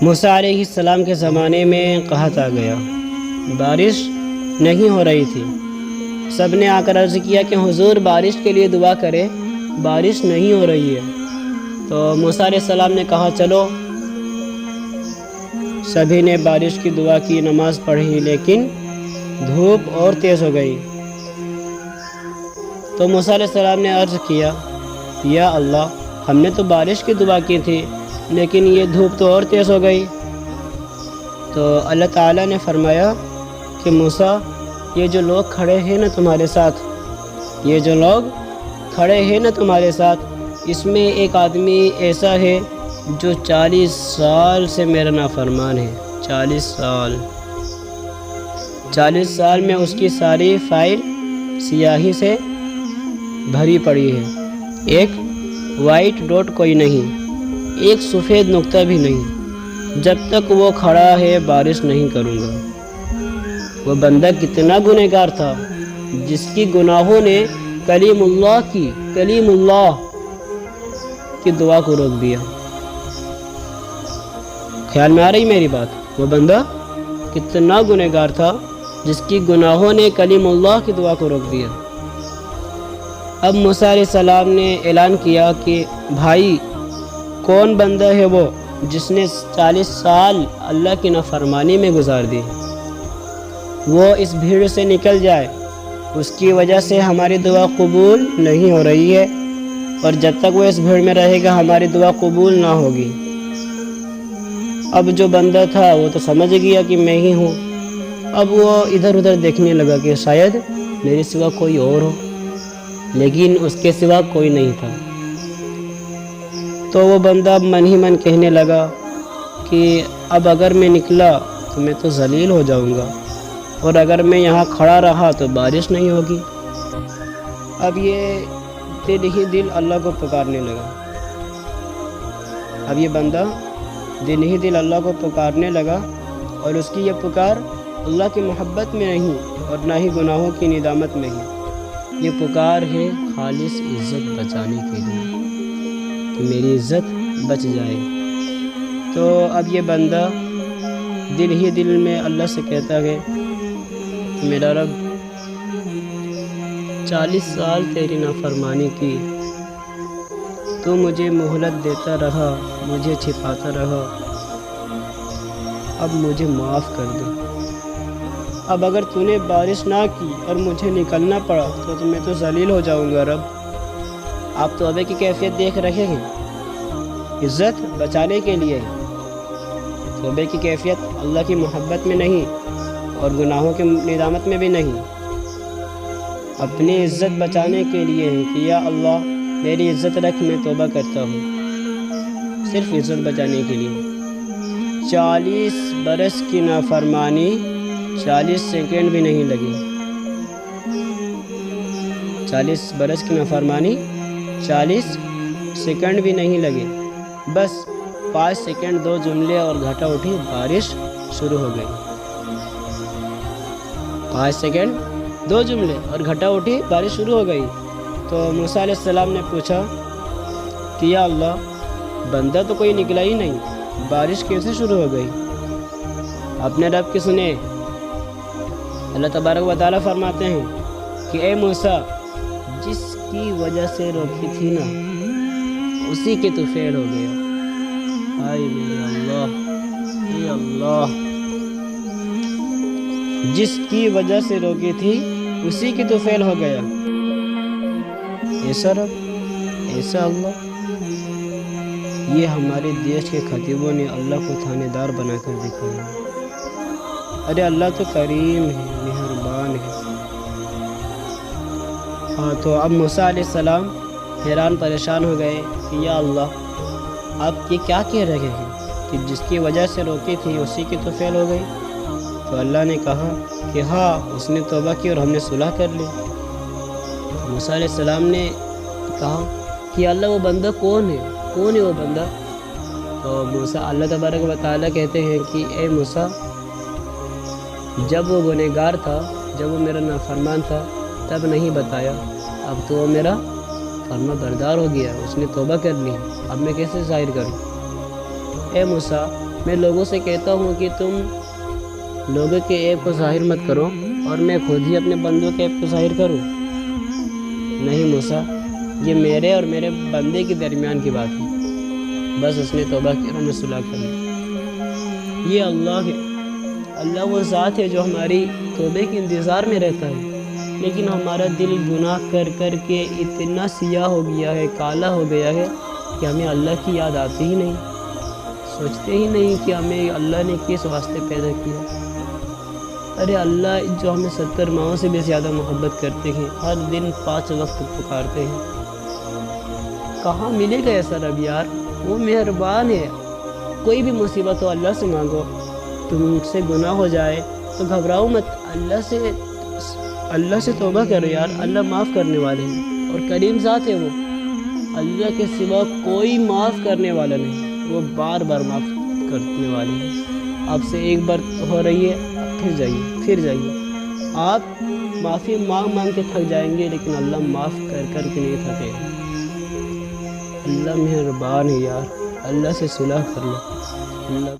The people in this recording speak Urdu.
موسیٰ علیہ السلام کے زمانے میں قحط آ گیا، بارش نہیں ہو رہی تھی۔ سب نے آ کر عرض کیا کہ حضور بارش کے لیے دعا کرے، بارش نہیں ہو رہی ہے۔ تو موسیٰ علیہ السلام نے کہا چلو، سبھی نے بارش کی دعا کی، نماز پڑھی، لیکن دھوپ اور تیز ہو گئی۔ تو موسیٰ علیہ السلام نے عرض کیا، یا اللہ، ہم نے تو بارش کی دعا کی تھی، لیکن یہ دھوپ تو اور تیز ہو گئی۔ تو اللہ تعالیٰ نے فرمایا کہ موسیٰ، یہ جو لوگ کھڑے ہیں نا تمہارے ساتھ، یہ جو لوگ کھڑے ہیں نا تمہارے ساتھ، اس میں ایک آدمی ایسا ہے جو 40 سال سے میرا نافرمان ہے۔ 40 سال میں اس کی ساری فائل سیاہی سے بھری پڑی ہے، ایک وائٹ ڈاٹ کوئی نہیں، ایک سفید نقطہ بھی نہیں۔ جب تک وہ کھڑا ہے بارش نہیں کروں گا۔ وہ بندہ کتنا گنہگار تھا، جس کی گناہوں نے کلیم اللہ کی دعا کو روک دیا۔ خیال میں آ رہی میری بات؟ وہ بندہ کتنا گنہگار تھا جس کی گناہوں نے کلیم اللہ کی دعا کو روک دیا۔ اب موسیٰ علیہ السلام نے اعلان کیا کہ بھائی، کون بندہ ہے وہ جس نے 40 سال اللہ کی نافرمانی میں گزار دی؟ وہ اس بھیڑ سے نکل جائے، اس کی وجہ سے ہماری دعا قبول نہیں ہو رہی ہے، اور جب تک وہ اس بھیڑ میں رہے گا ہماری دعا قبول نہ ہوگی۔ اب جو بندہ تھا وہ تو سمجھ گیا کہ میں ہی ہوں۔ اب وہ ادھر ادھر دیکھنے لگا کہ شاید میرے سوا کوئی اور ہو، لیکن اس کے سوا کوئی نہیں تھا۔ تو وہ بندہ من ہی من کہنے لگا کہ اب اگر میں نکلا تو میں تو ذلیل ہو جاؤں گا، اور اگر میں یہاں کھڑا رہا تو بارش نہیں ہوگی۔ اب یہ دل ہی دل اللہ کو پکارنے لگا۔ اب یہ بندہ دل ہی دل اللہ کو پکارنے لگا، اور اس کی یہ پکار اللہ کی محبت میں نہیں اور نہ ہی گناہوں کی ندامت میں ہے۔ یہ پکار ہے خالص عزت بچانے کے لیے، کہ میری عزت بچ جائے۔ تو اب یہ بندہ دل ہی دل میں اللہ سے کہتا ہے کہ میرا رب، 40 سال تیری نافرمانی کی، تو مجھے مہلت دیتا رہا، مجھے چھپاتا رہا، اب مجھے معاف کر دے۔ اب اگر تو نے بارش نہ کی اور مجھے نکلنا پڑا تو میں تو ذلیل ہو جاؤں گا رب۔ آپ توبے کی کیفیت دیکھ رہے ہیں، عزت بچانے کے لیے۔ توبے کی کیفیت اللہ کی محبت میں نہیں اور گناہوں کے ندامت میں بھی نہیں، اپنی عزت بچانے کے لیے ہے کہ یا اللہ میری عزت رکھ، میں توبہ کرتا ہوں، صرف عزت بچانے کے لیے۔ 40 برس کی نافرمانی، 40 سیکنڈ بھی نہیں لگی۔ 40 برس کی نافرمانی، 40 سیکنڈ بھی نہیں لگے، بس 5 سیکنڈ 2 جملے اور گھٹا اٹھی، بارش شروع ہو گئی۔ 5 سیکنڈ 2 جملے اور گھٹا اٹھی، بارش شروع ہو گئی۔ تو موسیٰ علیہ السلام نے پوچھا کہ یا اللہ، بندہ تو کوئی نکلا ہی نہیں، بارش کیسے شروع ہو گئی؟ اپنے رب کی سنے۔ اللہ تبارک و تعالیٰ فرماتے ہیں کہ اے موسیٰ، جس کی وجہ سے روکی تھی نا، اسی کے تو فعل ہو گیا۔ ہائے میرے اللہ، اے اللہ، جس کی وجہ سے روکی تھی اسی کی تو فعل ہو گیا۔ ایسا رب، ایسا اللہ، یہ ہمارے دیش کے خطیبوں نے اللہ کو تھانے دار بنا کر دکھایا۔ ارے اللہ تو کریم ہے، مہربان ہے۔ ہاں، تو اب موسیٰ علیہ السلام حیران پریشان ہو گئے کہ یا اللہ، آپ یہ کیا کہہ رہے ہیں کہ جس کی وجہ سے روکی تھی اسی کی تو فعل ہو گئی؟ تو اللہ نے کہا کہ ہاں، اس نے توبہ کی اور ہم نے صلح کر لی۔ موسیٰ علیہ السلام نے کہا کہ اللہ، وہ بندہ کون ہے؟ کون ہے وہ بندہ؟ تو موسیٰ، اللہ تبارک و تعالیٰ کہتے ہیں کہ اے موسیٰ، جب وہ گنہگار تھا، جب وہ میرا نافرمان تھا، تب نہیں بتایا، اب تو وہ میرا فرما بردار ہو گیا، اس نے توبہ کر لی، اب میں کیسے ظاہر کروں؟ اے موسیٰ، میں لوگوں سے کہتا ہوں کہ تم لوگوں کے عیب کو ظاہر مت کرو اور میں خود ہی اپنے بندوں کے عیب کو ظاہر کروں؟ نہیں موسیٰ، یہ میرے اور میرے بندے کے درمیان کی بات ہے، بس اس نے توبہ کی اور ہمیں صلح کر لی۔ یہ اللہ ہے، اللہ وہ ذات ہے جو ہماری توبے کے انتظار میں رہتا ہے، لیکن ہمارا دل گناہ کر کر کے اتنا سیاہ ہو گیا ہے، کالا ہو گیا ہے کہ ہمیں اللہ کی یاد آتی ہی نہیں، سوچتے ہی نہیں کہ ہمیں اللہ نے کس واسطے پیدا کیا۔ ارے اللہ جو ہمیں 70 ماہوں سے بھی زیادہ محبت کرتے ہیں، ہر دن 5 وقت پکارتے ہیں، کہاں ملے گا ایسا رب یار؟ وہ مہربان ہے۔ کوئی بھی مصیبت ہو اللہ سے مانگو، تم سے گناہ ہو جائے تو گھبراؤ مت، اللہ سے توبہ کرو یار، اللہ معاف کرنے والے ہیں اور کریم ذات ہے وہ، اللہ کے سوا کوئی معاف کرنے والا نہیں، وہ بار بار معاف کرنے والے ہیں۔ آپ سے ایک بار ہو رہی ہے، پھر جائیے، آپ معافی مانگ کے تھک جائیں گے، لیکن اللہ معاف کر کر کے نہیں تھکے گا۔ اللہ مہربان ہے یار، اللہ سے صلح کر لو۔ اللہ